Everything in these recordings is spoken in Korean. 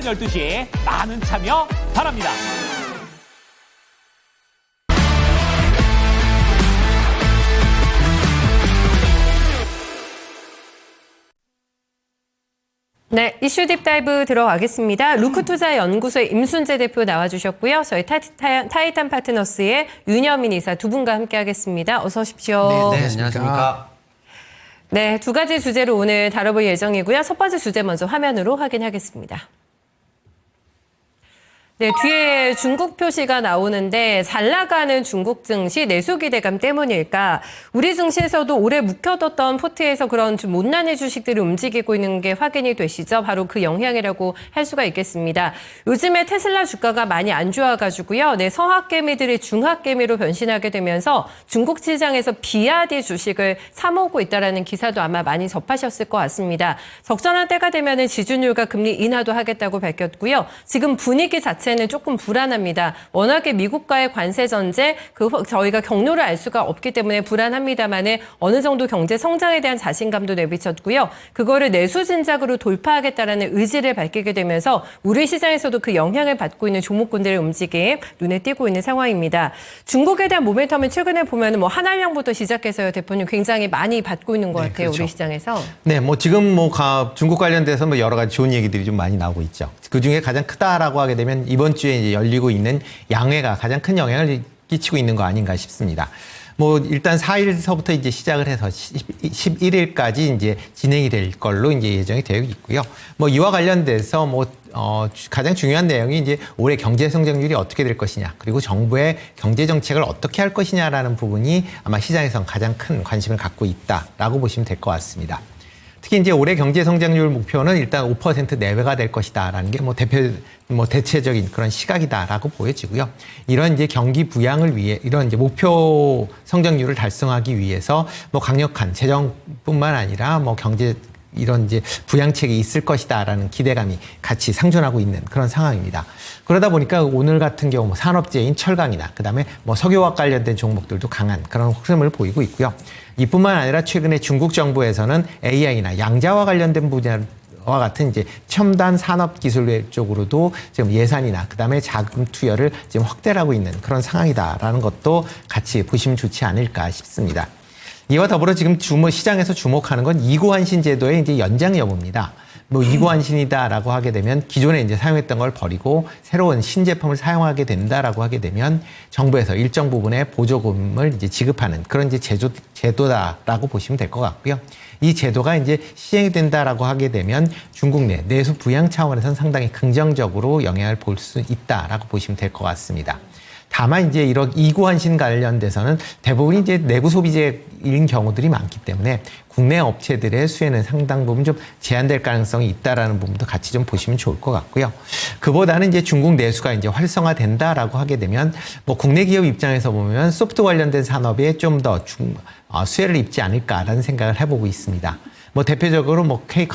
12시 많은 참여 바랍니다. 네, 이슈 딥다이브 들어가겠습니다. 루크투자연구소의 임순재 대표 나와주셨고요. 저희 타이탄 파트너스의 윤여민 이사 두 분과 함께하겠습니다. 어서 오십시오. 네, 안녕하십니까. 네, 두 가지 주제로 오늘 다뤄볼 예정이고요. 첫 번째 주제 먼저 화면으로 확인하겠습니다. 네, 뒤에 중국 표시가 나오는데 잘 나가는 중국 증시 내수 기대감 때문일까? 우리 증시에서도 오래 묵혀뒀던 포트에서 그런 좀 못난의 주식들이 움직이고 있는 게 확인이 되시죠? 바로 그 영향이라고 할 수가 있겠습니다. 요즘에 테슬라 주가가 많이 안 좋아가지고요. 네, 서학개미들이 중학개미로 변신하게 되면서 중국 시장에서 비아디 주식을 사모으고 있다는 기사도 아마 많이 접하셨을 것 같습니다. 적절한 때가 되면 지준율과 금리 인하도 하겠다고 밝혔고요. 지금 분위기 자체는 조금 불안합니다. 워낙에 미국과의 관세 전제, 저희가 경로를 알 수가 없기 때문에 불안합니다만은 어느 정도 경제 성장에 대한 자신감도 내비쳤고요. 그거를 내수 진작으로 돌파하겠다라는 의지를 밝히게 되면서 우리 시장에서도 그 영향을 받고 있는 종목군들의 움직임 눈에 띄고 있는 상황입니다. 중국에 대한 모멘텀은 최근에 보면은 뭐 한알령부터 시작해서요, 대표님 굉장히 많이 받고 있는 것 같아요, 그렇죠. 우리 시장에서. 네, 뭐 지금 뭐 중국 관련돼서 뭐 여러 가지 좋은 얘기들이 좀 많이 나오고 있죠. 그 중에 가장 크다라고 하게 되면 이번 주에 이제 열리고 있는 양회가 가장 큰 영향을 끼치고 있는 거 아닌가 싶습니다. 뭐 일단 4일서부터 이제 시작을 해서 11일까지 이제 진행이 될 걸로 이제 예정이 되어 있고요. 뭐 이와 관련돼서 가장 중요한 내용이 이제 올해 경제 성장률이 어떻게 될 것이냐, 그리고 정부의 경제 정책을 어떻게 할 것이냐라는 부분이 아마 시장에선 가장 큰 관심을 갖고 있다라고 보시면 될 것 같습니다. 특히 이제 올해 경제 성장률 목표는 일단 5% 내외가 될 것이다라는 게 대체적인 그런 시각이다라고 보여지고요. 이런 이제 경기 부양을 위해 이런 이제 목표 성장률을 달성하기 위해서 강력한 재정뿐만 아니라 경제 이런 이제 부양책이 있을 것이다라는 기대감이 같이 상존하고 있는 그런 상황입니다. 그러다 보니까 오늘 같은 경우 산업재인 철강이나 그다음에 석유화학 관련된 종목들도 강한 그런 흐름을 보이고 있고요. 이뿐만 아니라 최근에 중국 정부에서는 AI나 양자와 관련된 분야와 같은 이제 첨단 산업 기술 쪽으로도 지금 예산이나 그다음에 자금 투여를 지금 확대를 하고 있는 그런 상황이다라는 것도 같이 보시면 좋지 않을까 싶습니다. 이와 더불어 지금 시장에서 주목하는 건 이구환신 제도의 이제 연장 여부입니다. 이구환신이다라고 하게 되면 기존에 이제 사용했던 걸 버리고 새로운 신제품을 사용하게 된다라고 하게 되면 정부에서 일정 부분의 보조금을 이제 지급하는 그런 이제 제도다라고 보시면 될 것 같고요. 이 제도가 이제 시행이 된다라고 하게 되면 중국 내 내수 부양 차원에서는 상당히 긍정적으로 영향을 볼 수 있다라고 보시면 될 것 같습니다. 다만 이제 이런 이구환신 관련돼서는 대부분 이제 내구 소비재인 경우들이 많기 때문에 국내 업체들의 수혜는 상당 부분 좀 제한될 가능성이 있다라는 부분도 같이 좀 보시면 좋을 것 같고요. 그보다는 이제 중국 내수가 이제 활성화된다라고 하게 되면 국내 기업 입장에서 보면 소프트 관련된 산업에 좀 더 수혜를 입지 않을까라는 생각을 해보고 있습니다. 대표적으로 K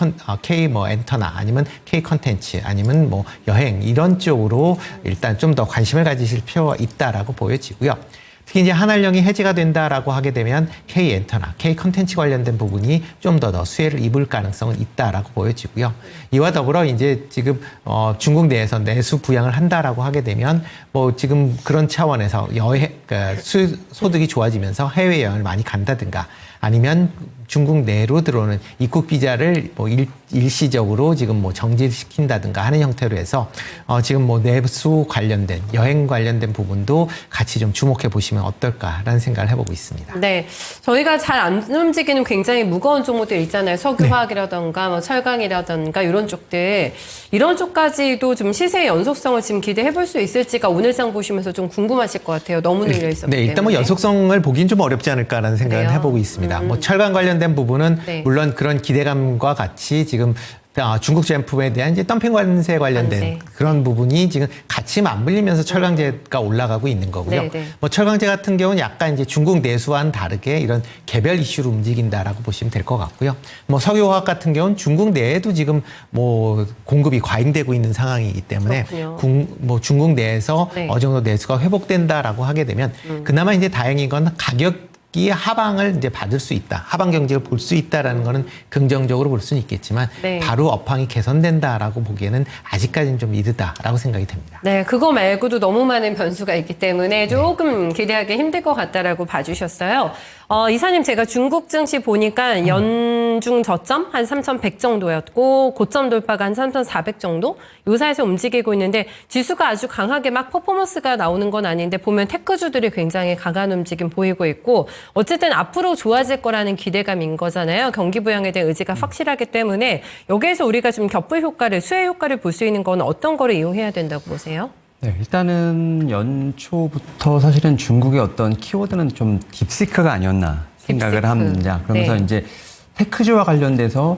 엔터나 아니면 K 컨텐츠 아니면 여행 이런 쪽으로 일단 좀 더 관심을 가지실 필요가 있다라고 보여지고요. 특히 이제 한알령이 해지가 된다라고 하게 되면 K 엔터나 K 컨텐츠 관련된 부분이 좀 더 수혜를 입을 가능성은 있다라고 보여지고요. 이와 더불어 이제 지금 중국 내에서 내수 부양을 한다라고 하게 되면 지금 그런 차원에서 소득이 좋아지면서 해외 여행을 많이 간다든가 아니면 중국 내로 들어오는 입국 비자를 일시적으로 지금 정지시킨다든가 하는 형태로 해서 지금 내수 관련된 여행 관련된 부분도 같이 좀 주목해 보시면 어떨까라는 생각을 해보고 있습니다. 네, 저희가 잘 안 움직이는 굉장히 무거운 종목들 있잖아요. 석유화학이라든가 철강이라든가 이런 쪽들, 이런 쪽까지도 좀 시세의 연속성을 지금 기대해 볼 수 있을지가 오늘 장 보시면서 좀 궁금하실 것 같아요. 너무 눌려 있었기 때문에. 일단 연속성을 보긴 좀 어렵지 않을까라는 생각을 그래요? 해보고 있습니다. 철강 관련된 부분은 물론 그런 기대감과 같이 지금 중국 제품에 대한 이제 덤핑 관세 관련된 그런 부분이 지금 같이 맞물리면서 철강제가 올라가고 있는 거고요. 철강제 같은 경우는 약간 이제 중국 내수와는 다르게 이런 개별 이슈로 움직인다라고 보시면 될 것 같고요. 석유화학 같은 경우는 중국 내에도 지금 공급이 과잉되고 있는 상황이기 때문에 중국 내에서 어느 정도 내수가 회복된다라고 하게 되면 그나마 이제 다행인 건 가격 이 하방을 이제 받을 수 있다. 하방 경제를 볼 수 있다라는 거는 긍정적으로 볼 수는 있겠지만 네. 바로 업황이 개선된다라고 보기에는 아직까지는 좀 이르다라고 생각이 됩니다. 네, 그거 말고도 너무 많은 변수가 있기 때문에 조금 기대하기 힘들 것 같다라고 봐주셨어요. 이사님, 제가 중국 증시 보니까 연중 저점 한 3,100 정도였고 고점 돌파가 한 3,400 정도 요 사이에서 움직이고 있는데 지수가 아주 강하게 막 퍼포먼스가 나오는 건 아닌데 보면 테크주들이 굉장히 강한 움직임 보이고 있고 어쨌든 앞으로 좋아질 거라는 기대감인 거잖아요. 경기 부양에 대한 의지가 확실하기 때문에 여기에서 우리가 좀 격불 효과를, 수혜 효과를 볼 수 있는 건 어떤 거를 이용해야 된다고 보세요? 네, 일단은 연초부터 사실은 중국의 어떤 키워드는 좀 딥시크가 아니었나 생각을 딥시크. 합니다. 그러면서 네. 이제 테크주와 관련돼서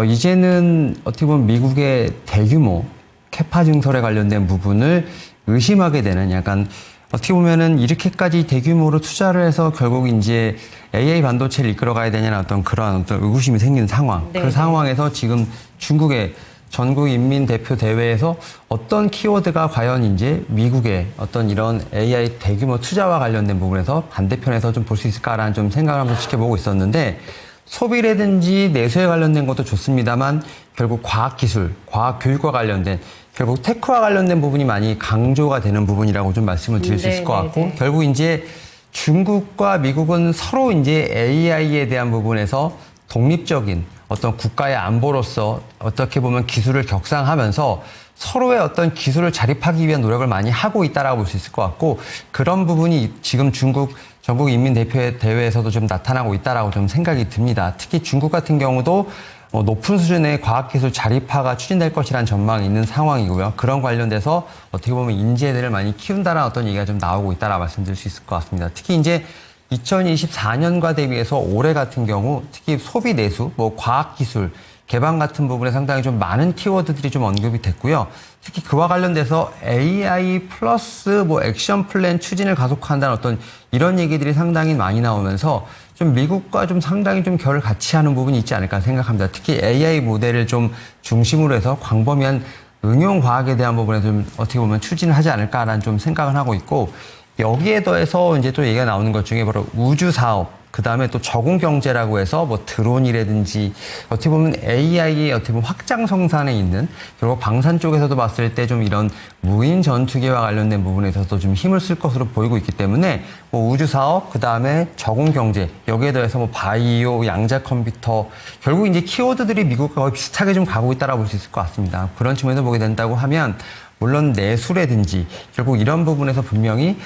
이제는 어떻게 보면 미국의 대규모 캐파 증설에 관련된 부분을 의심하게 되는 약간 어떻게 보면은 이렇게까지 대규모로 투자를 해서 결국 이제 AI 반도체를 이끌어가야 되냐는 그러한 어떤 의구심이 생기는 상황. 네. 그 상황에서 지금 중국의 전국 인민 대표 대회에서 어떤 키워드가 과연 이제 미국의 어떤 이런 AI 대규모 투자와 관련된 부분에서 반대편에서 좀 볼 수 있을까라는 좀 생각을 한번 지켜보고 있었는데 소비라든지 내수에 관련된 것도 좋습니다만 결국 과학기술, 과학교육과 관련된 결국 테크와 관련된 부분이 많이 강조가 되는 부분이라고 좀 말씀을 드릴 수 있을 것 같고 결국 이제 중국과 미국은 서로 이제 AI에 대한 부분에서 독립적인 어떤 국가의 안보로서 어떻게 보면 기술을 격상하면서 서로의 어떤 기술을 자립하기 위한 노력을 많이 하고 있다라고 볼 수 있을 것 같고 그런 부분이 지금 중국 전국 인민대회에서도 좀 나타나고 있다라고 좀 생각이 듭니다. 특히 중국 같은 경우도 높은 수준의 과학기술 자립화가 추진될 것이라는 전망이 있는 상황이고요. 그런 관련돼서 어떻게 보면 인재들을 많이 키운다라는 어떤 얘기가 좀 나오고 있다라 말씀드릴 수 있을 것 같습니다. 특히 이제 2024년과 대비해서 올해 같은 경우 특히 소비 내수, 과학기술, 개방 같은 부분에 상당히 좀 많은 키워드들이 좀 언급이 됐고요. 특히 그와 관련돼서 AI 플러스 액션 플랜 추진을 가속화한다는 어떤 이런 얘기들이 상당히 많이 나오면서 좀 미국과 좀 상당히 좀 결을 같이 하는 부분이 있지 않을까 생각합니다. 특히 AI 모델을 좀 중심으로 해서 광범위한 응용 과학에 대한 부분에 좀 어떻게 보면 추진을 하지 않을까라는 좀 생각을 하고 있고 여기에 더해서 이제 또 얘기가 나오는 것 중에 바로 우주 사업, 그 다음에 또 저공 경제라고 해서 드론이라든지 어떻게 보면 AI의 어떻게 보면 확장 성산에 있는 결국 방산 쪽에서도 봤을 때 좀 이런 무인 전투기와 관련된 부분에 있어서 좀 힘을 쓸 것으로 보이고 있기 때문에 우주 사업, 그 다음에 저공 경제 여기에 더해서 바이오, 양자 컴퓨터 결국 이제 키워드들이 미국과 거의 비슷하게 좀 가고 있다라고 볼 수 있을 것 같습니다. 그런 측면에서 보게 된다고 하면 물론 내수라든지 결국 이런 부분에서 분명히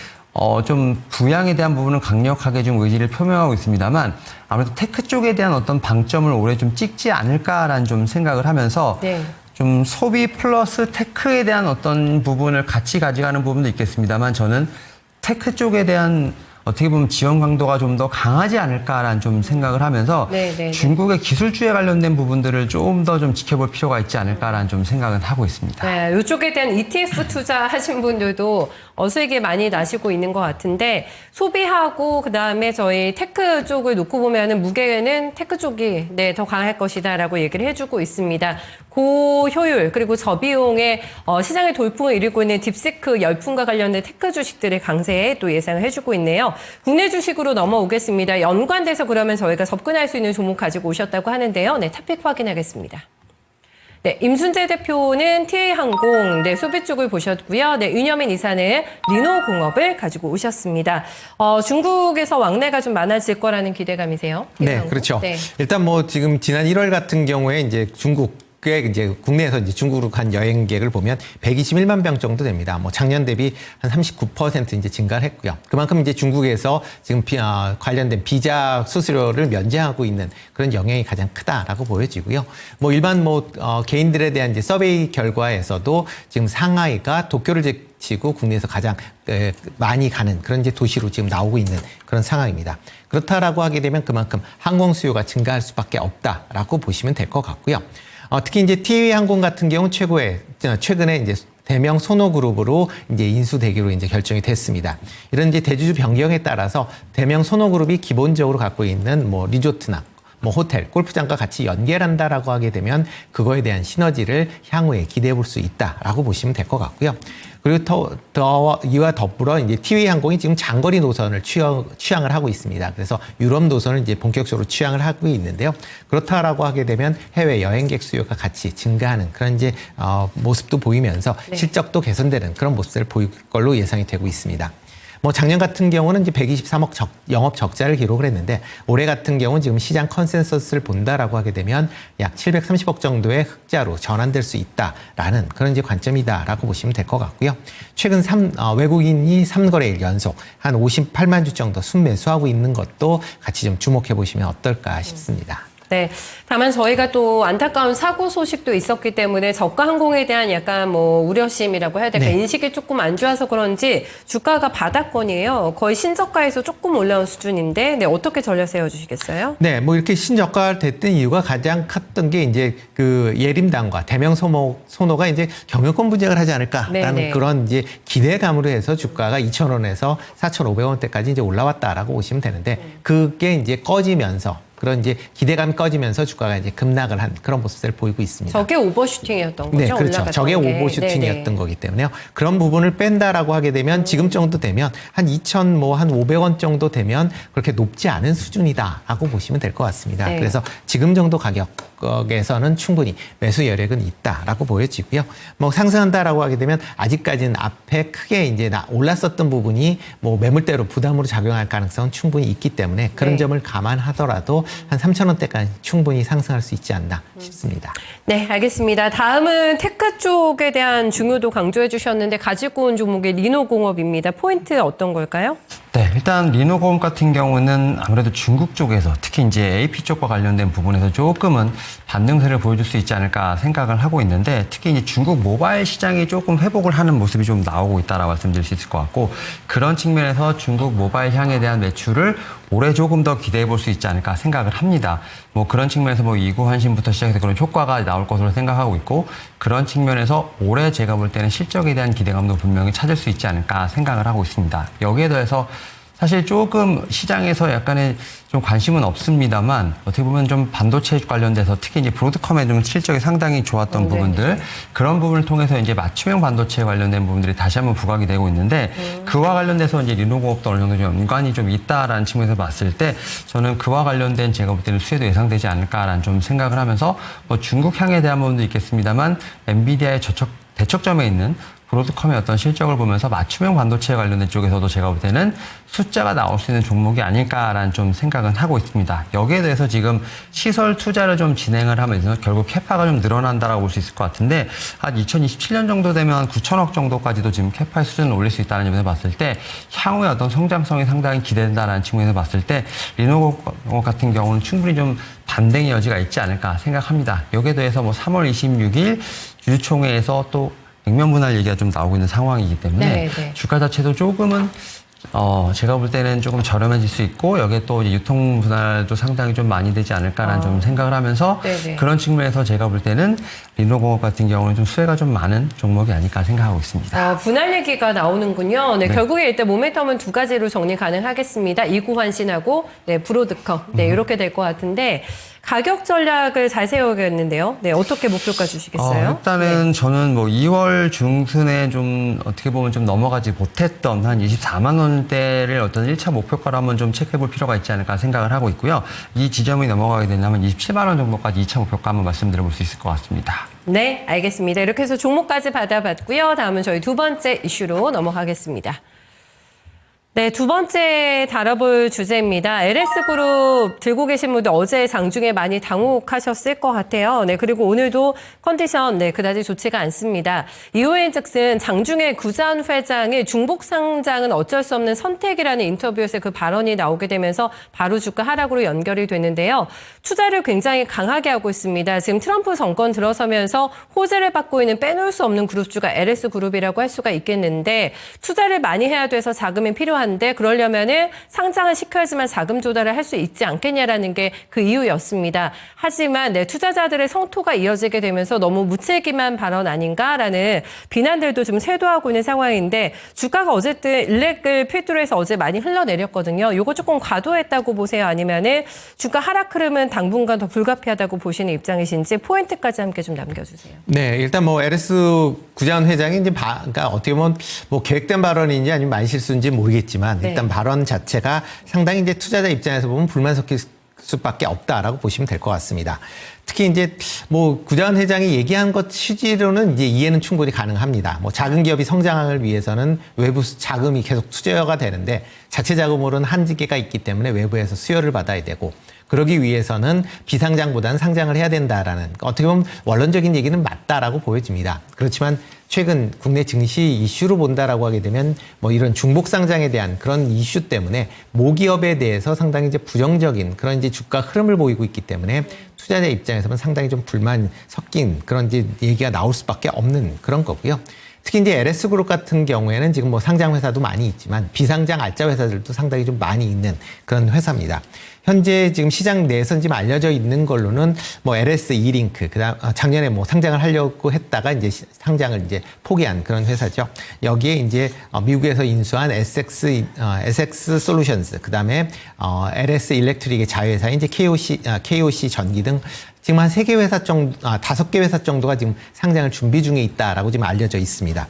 좀 부양에 대한 부분은 강력하게 좀 의지를 표명하고 있습니다만 아무래도 테크 쪽에 대한 어떤 방점을 올해 좀 찍지 않을까라는 좀 생각을 하면서 네. 좀 소비 플러스 테크에 대한 어떤 부분을 같이 가져가는 부분도 있겠습니다만 저는 테크 쪽에 대한 어떻게 보면 지원 강도가 좀 더 강하지 않을까라는 좀 생각을 하면서 중국의 기술주에 관련된 부분들을 좀 더 좀 지켜볼 필요가 있지 않을까라는 좀 생각은 하고 있습니다. 네, 이쪽에 대한 ETF 투자하신 분들도 수익이 많이 나시고 있는 것 같은데 소비하고 그다음에 저희 테크 쪽을 놓고 보면은 무게는 테크 쪽이 더 강할 것이다라고 얘기를 해주고 있습니다. 고효율 그리고 저비용의 시장의 돌풍을 이루고 있는 딥시크 열풍과 관련된 테크 주식들의 강세에 또 예상을 해주고 있네요. 국내 주식으로 넘어오겠습니다. 연관돼서 그러면 저희가 접근할 수 있는 종목 가지고 오셨다고 하는데요. 네, 탑픽 확인하겠습니다. 네, 임순재 대표는 TA항공, 소비 쪽을 보셨고요. 네, 윤여민 이사는 리노공업을 가지고 오셨습니다. 중국에서 왕래가 좀 많아질 거라는 기대감이세요? 네, 그렇죠. 네. 일단 지금 지난 1월 같은 경우에 이제 이제 국내에서 이제 중국으로 간 여행객을 보면 121만 명 정도 됩니다. 작년 대비 한 39% 이제 증가를 했고요. 그만큼 이제 중국에서 지금 관련된 비자 수수료를 면제하고 있는 그런 영향이 가장 크다라고 보여지고요. 일반 개인들에 대한 이제 서베이 결과에서도 지금 상하이가 도쿄를 제치고 국내에서 가장 많이 가는 그런 이제 도시로 지금 나오고 있는 그런 상황입니다. 그렇다라고 하게 되면 그만큼 항공 수요가 증가할 수밖에 없다라고 보시면 될 것 같고요. 특히 이제 TA항공 같은 경우 최근에 이제 대명 소노그룹으로 이제 인수되기로 이제 결정이 됐습니다. 이런 이제 대주주 변경에 따라서 대명 소노그룹이 기본적으로 갖고 있는 리조트나 뭐 호텔, 골프장과 같이 연계한다라고 하게 되면 그거에 대한 시너지를 향후에 기대해 볼 수 있다라고 보시면 될 것 같고요. 그리고 이와 더불어 이제 티웨이 항공이 지금 장거리 노선을 취항을 하고 있습니다. 그래서 유럽 노선을 이제 본격적으로 취항을 하고 있는데요. 그렇다라고 하게 되면 해외 여행객 수요가 같이 증가하는 그런 이제 모습도 보이면서 네. 실적도 개선되는 그런 모습을 보일 걸로 예상이 되고 있습니다. 뭐 작년 같은 경우는 이제 123억 영업 적자를 기록을 했는데 올해 같은 경우는 지금 시장 컨센서스를 본다라고 하게 되면 약 730억 정도의 흑자로 전환될 수 있다라는 그런 이제 관점이다라고 보시면 될 것 같고요. 최근 외국인이 3거래일 연속 한 58만 주 정도 순매수하고 있는 것도 같이 좀 주목해 보시면 어떨까 싶습니다. 네. 다만 저희가 또 안타까운 사고 소식도 있었기 때문에 저가 항공에 대한 약간 뭐 우려심이라고 해야 될까 네. 인식이 조금 안 좋아서 그런지 주가가 바닥권이에요. 거의 신저가에서 조금 올라온 수준인데 네, 어떻게 전략 세워주시겠어요? 네, 뭐 이렇게 신저가가 됐던 이유가 가장 컸던 게 이제 그 예림당과 대명 소노가 이제 경영권 분쟁을 하지 않을까라는 네네. 그런 이제 기대감으로 해서 주가가 2,000원에서 4,500원대까지 이제 올라왔다라고 보시면 되는데 그게 이제 꺼지면서 그런 이제 기대감이 꺼지면서 주가가 이제 급락을 한 그런 모습을 보이고 있습니다. 저게 오버슈팅이었던 거죠? 네, 그렇죠. 올라갔던 저게 게. 오버슈팅이었던 네네. 거기 때문에요. 그런 부분을 뺀다라고 하게 되면 지금 정도 되면 한 500원 정도 되면 그렇게 높지 않은 수준이다라고 보시면 될 것 같습니다. 네. 그래서 지금 정도 가격에서는 충분히 매수 여력은 있다라고 보여지고요. 뭐 상승한다라고 하게 되면 아직까지는 앞에 크게 이제 올랐었던 부분이 뭐 매물대로 부담으로 작용할 가능성은 충분히 있기 때문에 그런 네. 점을 감안하더라도 한 3,000원대까지 충분히 상승할 수 있지 않나 싶습니다. 네, 알겠습니다. 다음은 테크 쪽에 대한 중요도 강조해 주셨는데 가지고 온 종목이 리노공업입니다. 포인트 어떤 걸까요? 네, 일단 리노공업 같은 경우는 아무래도 중국 쪽에서 특히 이제 AP 쪽과 관련된 부분에서 조금은 반등세를 보여줄 수 있지 않을까 생각을 하고 있는데 특히 이제 중국 모바일 시장이 조금 회복을 하는 모습이 좀 나오고 있다라고 말씀드릴 수 있을 것 같고 그런 측면에서 중국 모바일 향에 대한 매출을 올해 조금 더 기대해 볼 수 있지 않을까 생각을 합니다. 뭐 그런 측면에서 뭐 이구 환신부터 시작해서 그런 효과가 나올 것으로 생각하고 있고 그런 측면에서 올해 제가 볼 때는 실적에 대한 기대감도 분명히 찾을 수 있지 않을까 생각을 하고 있습니다. 여기에 더해서 사실 조금 시장에서 약간의 좀 관심은 없습니다만 어떻게 보면 좀 반도체 관련돼서 특히 이제 브로드컴의 좀 실적이 상당히 좋았던 부분들 그런 부분을 통해서 이제 맞춤형 반도체 관련된 부분들이 다시 한번 부각이 되고 있는데 그와 관련돼서 이제 리노공업도 어느 정도 좀 연관이 좀 있다라는 측면에서 봤을 때 저는 그와 관련된 제가 볼 때는 수혜도 예상되지 않을까라는 좀 생각을 하면서 뭐 중국 향에 대한 부분도 있겠습니다만 엔비디아의 대척점에 있는 브로드컴의 어떤 실적을 보면서 맞춤형 반도체에 관련된 쪽에서도 제가 볼 때는 숫자가 나올 수 있는 종목이 아닐까라는 좀 생각은 하고 있습니다. 여기에 대해서 지금 시설 투자를 좀 진행을 하면서 결국 캐파가 좀 늘어난다라고 볼 수 있을 것 같은데 한 2027년 정도 되면 9천억 정도까지도 지금 캐파의 수준을 올릴 수 있다는 점에서 봤을 때 향후의 어떤 성장성이 상당히 기대된다라는 측면에서 봤을 때 리노공업 같은 경우는 충분히 좀 반등의 여지가 있지 않을까 생각합니다. 여기에 대해서 뭐 3월 26일 주주총회에서 또 액면 분할 얘기가 좀 나오고 있는 상황이기 때문에 네. 주가 자체도 조금은 제가 볼 때는 조금 저렴해질 수 있고 여기에 또 이제 유통 분할도 상당히 좀 많이 되지 않을까라는 좀 생각을 하면서 네네. 그런 측면에서 제가 볼 때는 리노공업 같은 경우는 좀 수혜가 좀 많은 종목이 아닐까 생각하고 있습니다. 분할 얘기가 나오는군요. 네, 네. 결국에 일단 모멘텀은 두 가지로 정리 가능하겠습니다. 이구 환신하고 네, 브로드컴. 네, 이렇게 될 것 같은데 가격 전략을 잘 세워야겠는데요. 네, 어떻게 목표가 주시겠어요? 일단은 저는 뭐 2월 중순에 좀 어떻게 보면 좀 넘어가지 못했던 한 24만 원대를 어떤 1차 목표가로 한번 좀 체크해 볼 필요가 있지 않을까 생각을 하고 있고요. 이 지점이 넘어가게 되면 27만 원 정도까지 2차 목표가 한번 말씀드려 볼 수 있을 것 같습니다. 네, 알겠습니다. 이렇게 해서 종목까지 받아봤고요. 다음은 저희 두 번째 이슈로 넘어가겠습니다. 네, 두 번째 다뤄볼 주제입니다. LS그룹 들고 계신 분들 어제 장중에 많이 당혹하셨을 것 같아요. 네, 그리고 오늘도 컨디션 그다지 좋지가 않습니다. 이후엔즉슨 장중에 구자한 회장의 중복 상장은 어쩔 수 없는 선택이라는 인터뷰에서 그 발언이 나오게 되면서 바로 주가 하락으로 연결이 되는데요. 투자를 굉장히 강하게 하고 있습니다. 지금 트럼프 정권 들어서면서 호재를 받고 있는 빼놓을 수 없는 그룹주가 LS그룹이라고 할 수가 있겠는데 투자를 많이 해야 돼서 자금이 필요한 필요한데 그러려면은 상장을 시켜야지만 자금 조달을 할 수 있지 않겠냐라는 게 그 이유였습니다. 하지만 투자자들의 성토가 이어지게 되면서 너무 무책임한 발언 아닌가라는 비난들도 좀 쇄도하고 있는 상황인데 주가가 어쨌든 일렉을 필두로 해서 어제 많이 흘러내렸거든요. 이거 조금 과도했다고 보세요? 아니면은 주가 하락 흐름은 당분간 더 불가피하다고 보시는 입장이신지 포인트까지 함께 좀 남겨주세요. 네, 일단 뭐 LS 구자원 회장이 이제 그러니까 어떻게 보면 뭐 계획된 발언인지 아니면 말실수인지 모르겠지만 네. 일단 발언 자체가 상당히 이제 투자자 입장에서 보면 불만 섞일 수밖에 없다라고 보시면 될 것 같습니다. 특히 이제 뭐 구자원 회장이 얘기한 것 취지로는 이제 이해는 충분히 가능합니다. 뭐 작은 기업이 성장을 위해서는 외부 자금이 계속 투자가 되는데 자체 자금으로는 한계가 있기 때문에 외부에서 수요를 받아야 되고 그러기 위해서는 비상장보다는 상장을 해야 된다라는 어떻게 보면 원론적인 얘기는 맞다라고 보여집니다. 그렇지만 최근 국내 증시 이슈로 본다라고 하게 되면 뭐 이런 중복 상장에 대한 그런 이슈 때문에 모기업에 대해서 상당히 이제 부정적인 그런 이제 주가 흐름을 보이고 있기 때문에 투자자 입장에서는 상당히 좀 불만 섞인 그런 이제 얘기가 나올 수밖에 없는 그런 거고요. 특히 이제 LS그룹 같은 경우에는 지금 뭐 상장 회사도 많이 있지만 비상장 알짜 회사들도 상당히 좀 많이 있는 그런 회사입니다. 현재 지금 시장 내에서 지금 알려져 있는 걸로는 뭐 LS 이링크, 그다음 작년에 뭐 상장을 하려고 했다가 이제 상장을 이제 포기한 그런 회사죠. 여기에 이제 미국에서 인수한 SX 솔루션스, 그다음에 LS 일렉트릭의 자회사인 이제 KOC 전기 등 지금 한 3개 회사 정도, 5개 회사 정도가 지금 상장을 준비 중에 있다라고 지금 알려져 있습니다.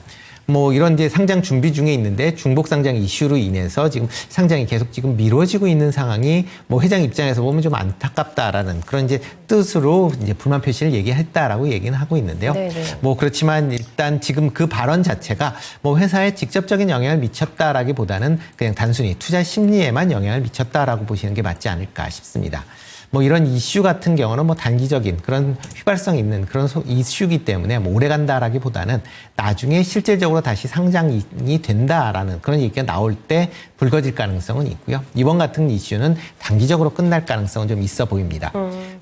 뭐 이런 이제 상장 준비 중에 있는데 중복 상장 이슈로 인해서 지금 상장이 계속 지금 미뤄지고 있는 상황이 뭐 회장 입장에서 보면 좀 안타깝다라는 그런 이제 뜻으로 이제 불만 표시를 얘기했다라고 얘기는 하고 있는데요. 네네. 뭐 그렇지만 일단 지금 그 발언 자체가 뭐 회사에 직접적인 영향을 미쳤다라기보다는 그냥 단순히 투자 심리에만 영향을 미쳤다라고 보시는 게 맞지 않을까 싶습니다. 뭐 이런 이슈 같은 경우는 뭐 단기적인 그런 휘발성 있는 그런 이슈이기 때문에 뭐 오래 간다라기보다는 나중에 실질적으로 다시 상장이 된다라는 그런 얘기가 나올 때 불거질 가능성은 있고요. 이번 같은 이슈는 단기적으로 끝날 가능성은 좀 있어 보입니다.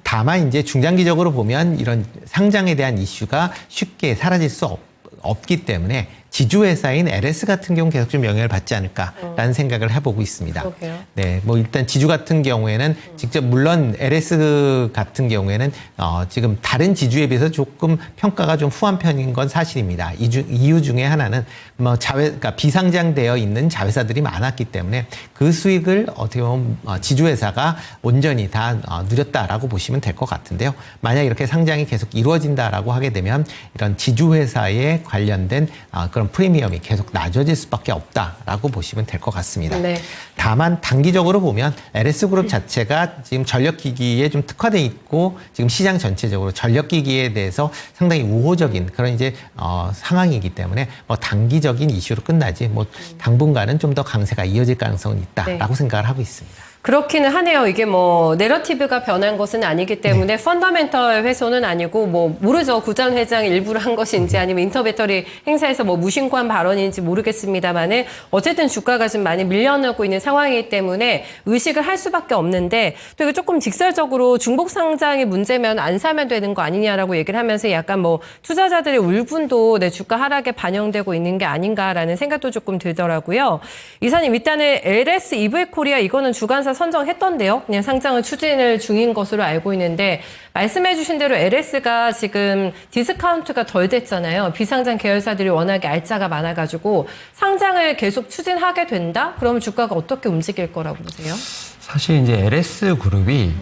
다만 이제 중장기적으로 보면 이런 상장에 대한 이슈가 쉽게 사라질 수 없기 때문에 지주회사인 LS 같은 경우 계속 좀 영향을 받지 않을까라는 생각을 해보고 있습니다. 그렇게요? 네, 뭐 일단 지주 같은 경우에는 직접 물론 LS 같은 경우에는 지금 다른 지주에 비해서 조금 평가가 좀 후한 편인 건 사실입니다. 이유 중에 하나는 뭐 그러니까 비상장되어 있는 자회사들이 많았기 때문에 그 수익을 어떻게 보면 지주회사가 온전히 다 누렸다라고 보시면 될 것 같은데요. 만약 이렇게 상장이 계속 이루어진다라고 하게 되면 이런 지주회사에 관련된 그런 프리미엄이 계속 낮아질 수밖에 없다라고 보시면 될 것 같습니다. 네. 다만 단기적으로 보면 LS그룹 자체가 지금 전력기기에 좀 특화돼 있고 지금 시장 전체적으로 전력기기에 대해서 상당히 우호적인 그런 이제 상황이기 때문에 뭐 단기적인 이슈로 끝나지 뭐 당분간은 좀 더 강세가 이어질 가능성은 있다라고 생각을 하고 있습니다. 그렇기는 하네요. 이게 뭐 내러티브가 변한 것은 아니기 때문에 펀더멘털 훼손은 아니고 뭐 모르죠. 구자원 회장이 일부러 한 것인지 아니면 인터배터리 행사에서 뭐 무심코한 발언인지 모르겠습니다만은 어쨌든 주가가 지금 많이 밀려나고 있는 상황이기 때문에 의식을 할 수밖에 없는데 또 이거 조금 직설적으로 중복 상장이 문제면 안 사면 되는 거 아니냐라고 얘기를 하면서 약간 뭐 투자자들의 울분도 내 주가 하락에 반영되고 있는 게 아닌가라는 생각도 조금 들더라고요. 이사님 일단은 LS EV 코리아 이거는 주간사 선정했던데요. 그냥 상장을 추진을 중인 것으로 알고 있는데 말씀해 주신 대로 LS가 지금 디스카운트가 덜 됐잖아요. 비상장 계열사들이 워낙에 알짜가 많아가지고 상장을 계속 추진하게 된다? 그러면 주가가 어떻게 움직일 거라고 보세요? 사실 이제 LS 그룹이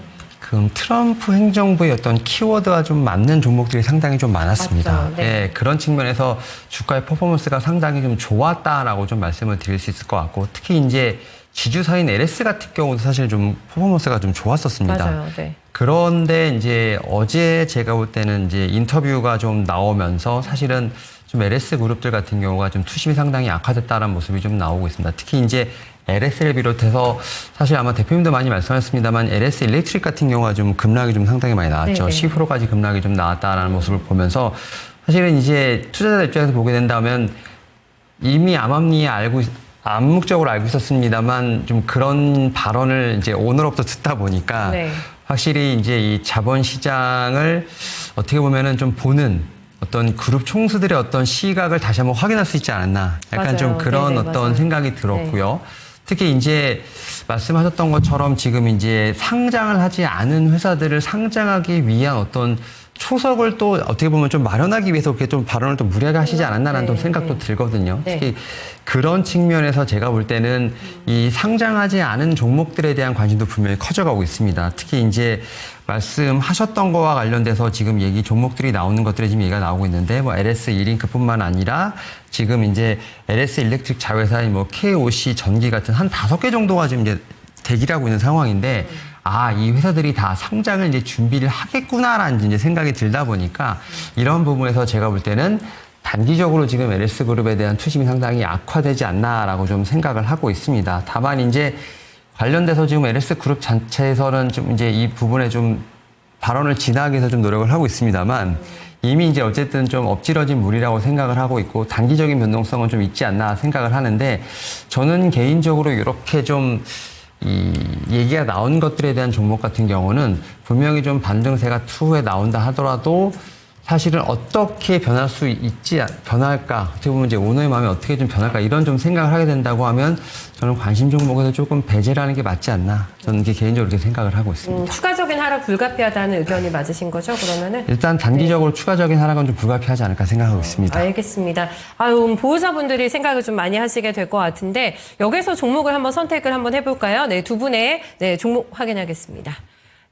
그 트럼프 행정부의 어떤 키워드와 좀 맞는 종목들이 상당히 좀 많았습니다. 맞죠. 네. 예, 그런 측면에서 주가의 퍼포먼스가 상당히 좀 좋았다라고 좀 말씀을 드릴 수 있을 것 같고 특히 이제 지주사인 LS 같은 경우도 사실 좀 퍼포먼스가 좀 좋았었습니다. 맞아요. 네. 그런데 이제 어제 제가 볼 때는 이제 인터뷰가 좀 나오면서 사실은 좀 LS 그룹들 같은 경우가 좀 투심이 상당히 악화됐다는 모습이 좀 나오고 있습니다. 특히 이제 LS를 비롯해서 사실 아마 대표님도 많이 말씀하셨습니다만 LS 일렉트릭 같은 경우가 좀 급락이 좀 상당히 많이 나왔죠. 네네. 10%까지 급락이 좀 나왔다라는 모습을 보면서 사실은 이제 투자자 입장에서 보게 된다면 이미 암묵적으로 알고 있었습니다만 좀 그런 발언을 이제 오늘부터 듣다 보니까 네. 확실히 이제 이 자본 시장을 어떻게 보면은 좀 보는 어떤 그룹 총수들의 어떤 시각을 다시 한번 확인할 수 있지 않았나. 약간 맞아요. 좀 그런 네네, 어떤 맞아요. 생각이 들었고요. 특히 이제 말씀하셨던 것처럼 지금 이제 상장을 하지 않은 회사들을 상장하기 위한 어떤 초석을 또 어떻게 보면 좀 마련하기 위해서 그렇게 좀 발언을 좀 무리하게 하시지 않았나라는 좀 생각도 들거든요. 네. 특히 그런 측면에서 제가 볼 때는 이 상장하지 않은 종목들에 대한 관심도 분명히 커져가고 있습니다. 특히 이제 말씀하셨던 거와 관련돼서 지금 얘기 종목들이 나오는 것들이 지금 얘기가 나오고 있는데 뭐 LS 이링크뿐만 아니라 지금 이제 LS 일렉트릭 자회사인 뭐 KOC 전기 같은 한 5개 정도가 지금 이제 대기를 하고 있는 상황인데 아, 이 회사들이 다 상장을 이제 준비를 하겠구나라는 이제 생각이 들다 보니까 이런 부분에서 제가 볼 때는 단기적으로 지금 LS 그룹에 대한 투심이 상당히 악화되지 않나라고 좀 생각을 하고 있습니다. 다만 이제 관련돼서 지금 LS 그룹 자체에서는 좀 이제 이 부분에 좀 발언을 진하게 해서 좀 노력을 하고 있습니다만 이미 이제 어쨌든 좀 엎질러진 물이라고 생각을 하고 있고 단기적인 변동성은 좀 있지 않나 생각을 하는데 저는 개인적으로 이렇게 좀 이 얘기가 나온 것들에 대한 종목 같은 경우는 분명히 좀 반등세가 추후에 나온다 하더라도 사실은 어떻게 변할 수 변할까, 어떻게 보면 이제 오너의 마음이 어떻게 좀 변할까, 이런 좀 생각을 하게 된다고 하면 저는 관심 종목에서 조금 배제를 하는 게 맞지 않나, 저는 이게 개인적으로 이렇게 생각을 하고 있습니다. 추가적인 하락 불가피하다는 의견이 맞으신 거죠, 그러면은? 일단 단기적으로 추가적인 하락은 좀 불가피하지 않을까 생각하고 있습니다. 알겠습니다. 아유, 보유자분들이 생각을 좀 많이 하시게 될 것 같은데, 여기서 종목을 한번 선택을 한번 해볼까요? 네, 두 분의 종목 확인하겠습니다.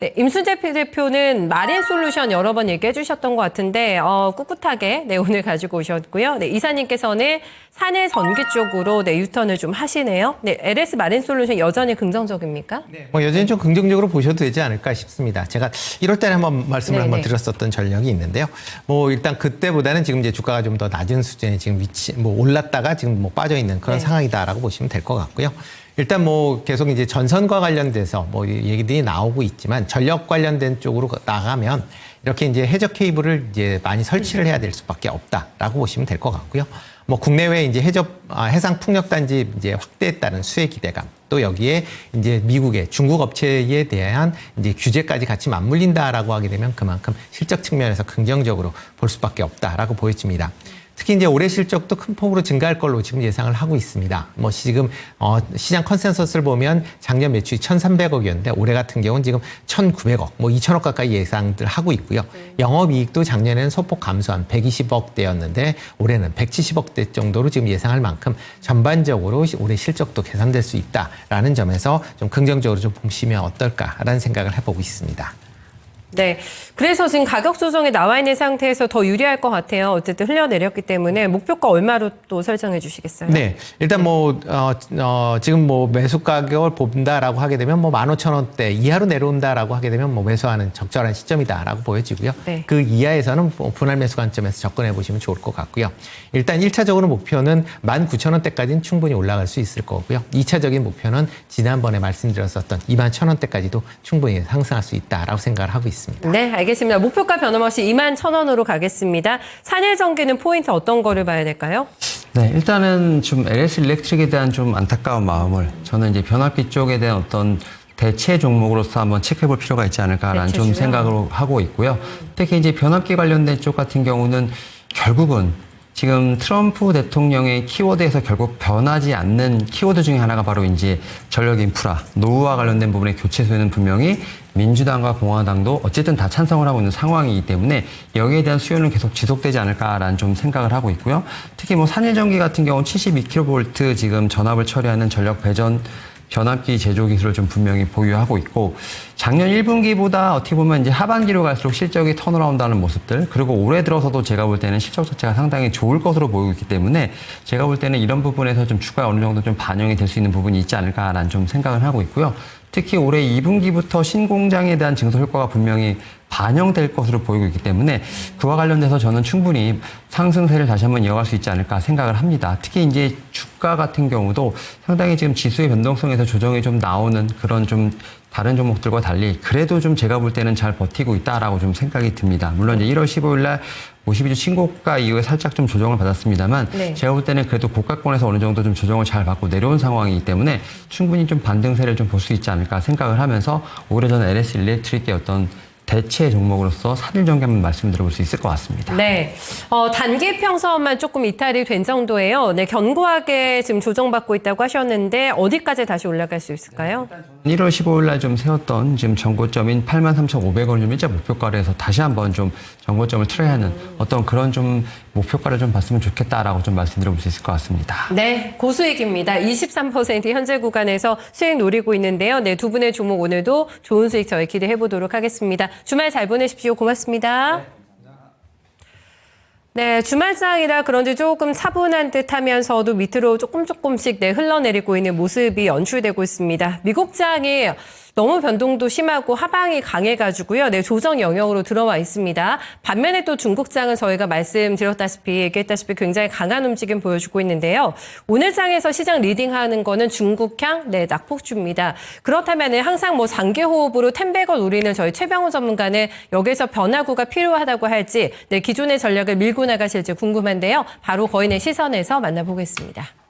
네, 임순재 대표는 마린솔루션 여러 번 얘기해 주셨던 것 같은데 꿋꿋하게 오늘 가지고 오셨고요. 네, 이사님께서는 산해 전기 쪽으로 유턴을 좀 하시네요. 네, LS 마린솔루션 여전히 긍정적입니까? 네. 뭐 여전히 좀 긍정적으로 보셔도 되지 않을까 싶습니다. 제가 1월 달에 한번 말씀을 네네. 한번 드렸었던 전력이 있는데요. 뭐 일단 그때보다는 지금 이제 주가가 좀 더 낮은 수준에 지금 올랐다가 지금 뭐 빠져 있는 그런 네. 상황이다라고 보시면 될 것 같고요. 일단 뭐 계속 이제 전선과 관련돼서 뭐 얘기들이 나오고 있지만 전력 관련된 쪽으로 나가면 이렇게 이제 해적 케이블을 이제 많이 설치를 해야 될 수밖에 없다라고 보시면 될 것 같고요. 뭐 국내외 이제 해상 풍력 단지 이제 확대에 따른 수혜 기대감, 또 여기에 이제 미국의 중국 업체에 대한 이제 규제까지 같이 맞물린다라고 하게 되면 그만큼 실적 측면에서 긍정적으로 볼 수밖에 없다라고 보여집니다. 특히 이제 올해 실적도 큰 폭으로 증가할 걸로 지금 예상을 하고 있습니다. 뭐 지금 시장 컨센서스를 보면 작년 매출이 1,300억이었는데 올해 같은 경우는 지금 1,900억, 뭐 2,000억 가까이 예상들 하고 있고요. 영업이익도 작년에는 소폭 감소한 120억대였는데 올해는 170억대 정도로 지금 예상할 만큼 전반적으로 올해 실적도 개선될 수 있다라는 점에서 좀 긍정적으로 좀 보시면 어떨까라는 생각을 해보고 있습니다. 네. 그래서 지금 가격 조정에 나와 있는 상태에서 더 유리할 것 같아요. 어쨌든 흘러내렸기 때문에 목표가 얼마로 또 설정해 주시겠어요? 네. 일단 뭐, 지금 뭐 매수 가격을 본다라고 하게 되면 뭐 15,000원대 이하로 내려온다라고 하게 되면 뭐 매수하는 적절한 시점이다라고 보여지고요. 네. 그 이하에서는 뭐 분할 매수 관점에서 접근해 보시면 좋을 것 같고요. 일단 1차적으로 목표는 19,000원대까지는 충분히 올라갈 수 있을 거고요. 2차적인 목표는 지난번에 말씀드렸었던 21,000원대까지도 충분히 상승할 수 있다라고 생각을 하고 있습니다. 네, 알겠습니다. 목표가 변함없이 21,000원으로 가겠습니다. 산일전기는 포인트 어떤 거를 봐야 될까요? 네, 일단은 좀 LS 일렉트릭에 대한 좀 안타까운 마음을 저는 이제 변압기 쪽에 대한 어떤 대체 종목으로서 한번 체크해 볼 필요가 있지 않을까라는 좀 대체주요? 생각을 하고 있고요. 특히 이제 변압기 관련된 쪽 같은 경우는 결국은 지금 트럼프 대통령의 키워드에서 결국 변하지 않는 키워드 중에 하나가 바로 이제 전력 인프라, 노후와 관련된 부분의 교체소에는 분명히 민주당과 공화당도 어쨌든 다 찬성을 하고 있는 상황이기 때문에 여기에 대한 수요는 계속 지속되지 않을까라는 좀 생각을 하고 있고요. 특히 뭐 산일전기 같은 경우는 72kV 지금 전압을 처리하는 전력 배전 변압기 제조 기술을 좀 분명히 보유하고 있고 작년 1분기보다 어떻게 보면 이제 하반기로 갈수록 실적이 턴어라운드하는 모습들 그리고 올해 들어서도 제가 볼 때는 실적 자체가 상당히 좋을 것으로 보이고 있기 때문에 제가 볼 때는 이런 부분에서 좀 추가에 어느 정도 좀 반영이 될 수 있는 부분이 있지 않을까라는 좀 생각을 하고 있고요. 특히 올해 2분기부터 신공장에 대한 증설 효과가 분명히 반영될 것으로 보이고 있기 때문에 그와 관련돼서 저는 충분히 상승세를 다시 한번 이어갈 수 있지 않을까 생각을 합니다. 특히 이제 주가 같은 경우도 상당히 지금 지수의 변동성에서 조정이 좀 나오는 그런 좀 다른 종목들과 달리 그래도 좀 제가 볼 때는 잘 버티고 있다라고 좀 생각이 듭니다. 물론 이제 1월 15일 날 52주 신고가 이후에 살짝 좀 조정을 받았습니다만 네. 제가 볼 때는 그래도 고가권에서 어느 정도 좀 조정을 잘 받고 내려온 상황이기 때문에 충분히 좀 반등세를 좀 볼 수 있지 않을까 생각을 하면서 올해 저는 LS 일렉트릭의 어떤 대체 종목으로서 사들 정리 한번 말씀드려볼 수 있을 것 같습니다. 네. 단기 평선만 조금 이탈이 된 정도예요. 네, 견고하게 지금 조정받고 있다고 하셨는데 어디까지 다시 올라갈 수 있을까요? 1월 15일 날 좀 세웠던 지금 전고점인 83,500원 좀 일자 목표가에서 다시 한번 좀 전고점을 틀어야 하는 어떤 그런 좀 목표가를 좀 봤으면 좋겠다라고 좀 말씀드려볼 수 있을 것 같습니다. 네, 고수익입니다. 23% 현재 구간에서 수익 노리고 있는데요. 네, 두 분의 종목 오늘도 좋은 수익 저희 기대해 보도록 하겠습니다. 주말 잘 보내십시오. 고맙습니다. 네, 주말장이라 그런지 조금 차분한 듯 하면서도 밑으로 조금씩 흘러내리고 있는 모습이 연출되고 있습니다. 미국장이 너무 변동도 심하고 하방이 강해가지고요. 네, 조정 영역으로 들어와 있습니다. 반면에 또 중국장은 저희가 얘기했다시피 굉장히 강한 움직임 보여주고 있는데요. 오늘 장에서 시장 리딩하는 거는 중국향, 네, 낙폭주입니다. 그렇다면 항상 장기 호흡으로 10백을 노리는 저희 최병훈 전문가는 여기서 변화구가 필요하다고 할지, 네, 기존의 전략을 밀고 나가실지 궁금한데요. 바로 거인의 시선에서 만나보겠습니다.